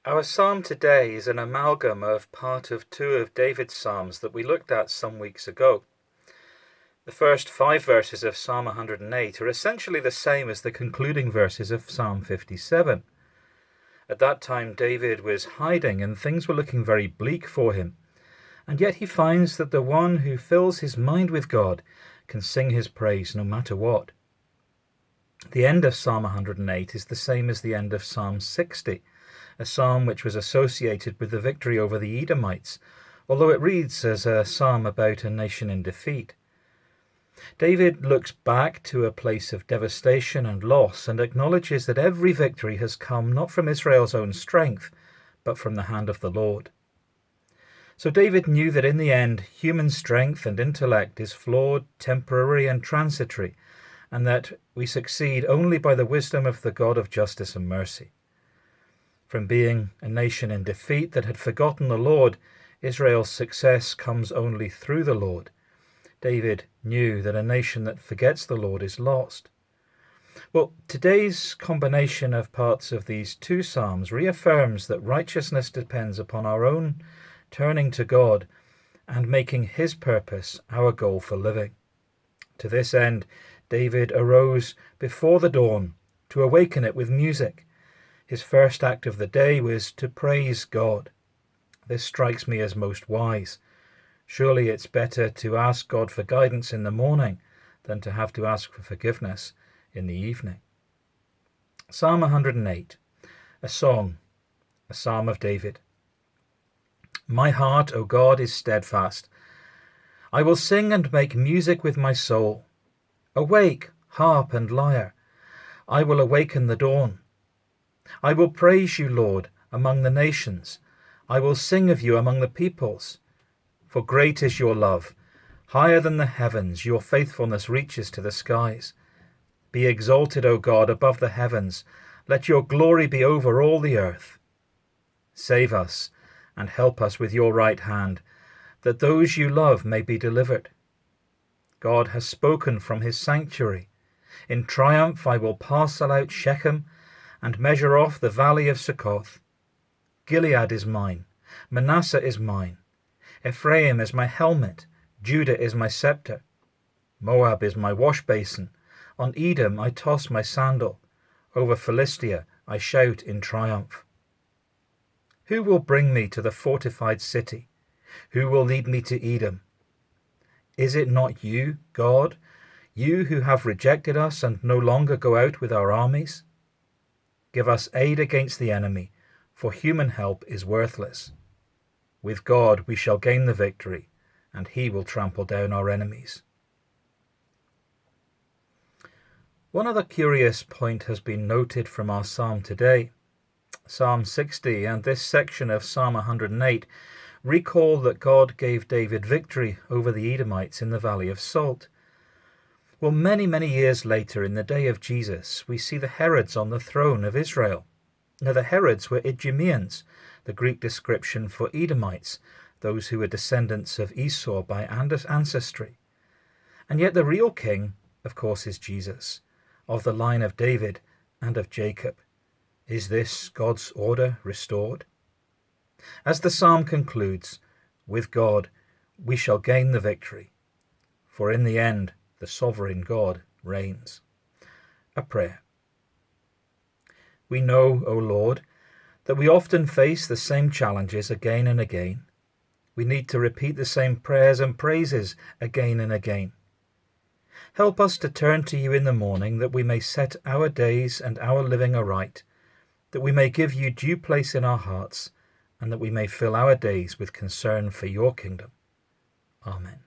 Our psalm today is an amalgam of part of two of David's psalms that we looked at some weeks ago. The first 5 verses of Psalm 108 are essentially the same as the concluding verses of Psalm 57. At that time, David was hiding and things were looking very bleak for him. And yet he finds that the one who fills his mind with God can sing his praise no matter what. The end of Psalm 108 is the same as the end of Psalm 60, a psalm which was associated with the victory over the Edomites, although it reads as a psalm about a nation in defeat. David looks back to a place of devastation and loss and acknowledges that every victory has come not from Israel's own strength, but from the hand of the Lord. So David knew that in the end, human strength and intellect is flawed, temporary, and transitory, and that we succeed only by the wisdom of the God of justice and mercy. From being a nation in defeat that had forgotten the Lord, Israel's success comes only through the Lord. David knew that a nation that forgets the Lord is lost. Well, today's combination of parts of these two psalms reaffirms that righteousness depends upon our own turning to God and making his purpose our goal for living. To this end, David arose before the dawn to awaken it with music. His first act of the day was to praise God. This strikes me as most wise. Surely it's better to ask God for guidance in the morning than to have to ask for forgiveness in the evening. Psalm 108, a song, a psalm of David. My heart, O God, is steadfast. I will sing and make music with my soul. Awake, harp and lyre. I will awaken the dawn. I will praise you, Lord, among the nations. I will sing of you among the peoples. For great is your love. Higher than the heavens, your faithfulness reaches to the skies. Be exalted, O God, above the heavens. Let your glory be over all the earth. Save us and help us with your right hand, that those you love may be delivered. God has spoken from his sanctuary. In triumph I will parcel out Shechem and measure off the valley of Succoth. Gilead is mine, Manasseh is mine. Ephraim is my helmet, Judah is my scepter. Moab is my wash basin. On Edom I toss my sandal. Over Philistia I shout in triumph. Who will bring me to the fortified city? Who will lead me to Edom? Is it not you, God, you who have rejected us and no longer go out with our armies? Give us aid against the enemy, for human help is worthless. With God we shall gain the victory, and he will trample down our enemies. One other curious point has been noted from our psalm today. Psalm 60 and this section of Psalm 108 recall that God gave David victory over the Edomites in the Valley of Salt. Well, many, many years later, in the day of Jesus, we see the Herods on the throne of Israel. Now, the Herods were Idumeans, the Greek description for Edomites, those who were descendants of Esau by ancestry. And yet the real king, of course, is Jesus, of the line of David and of Jacob. Is this God's order restored? As the psalm concludes, with God we shall gain the victory, for in the end the sovereign God reigns. A prayer. We know, O Lord, that we often face the same challenges again and again. We need to repeat the same prayers and praises again and again. Help us to turn to you in the morning, that we may set our days and our living aright, that we may give you due place in our hearts, and that we may fill our days with concern for your kingdom. Amen.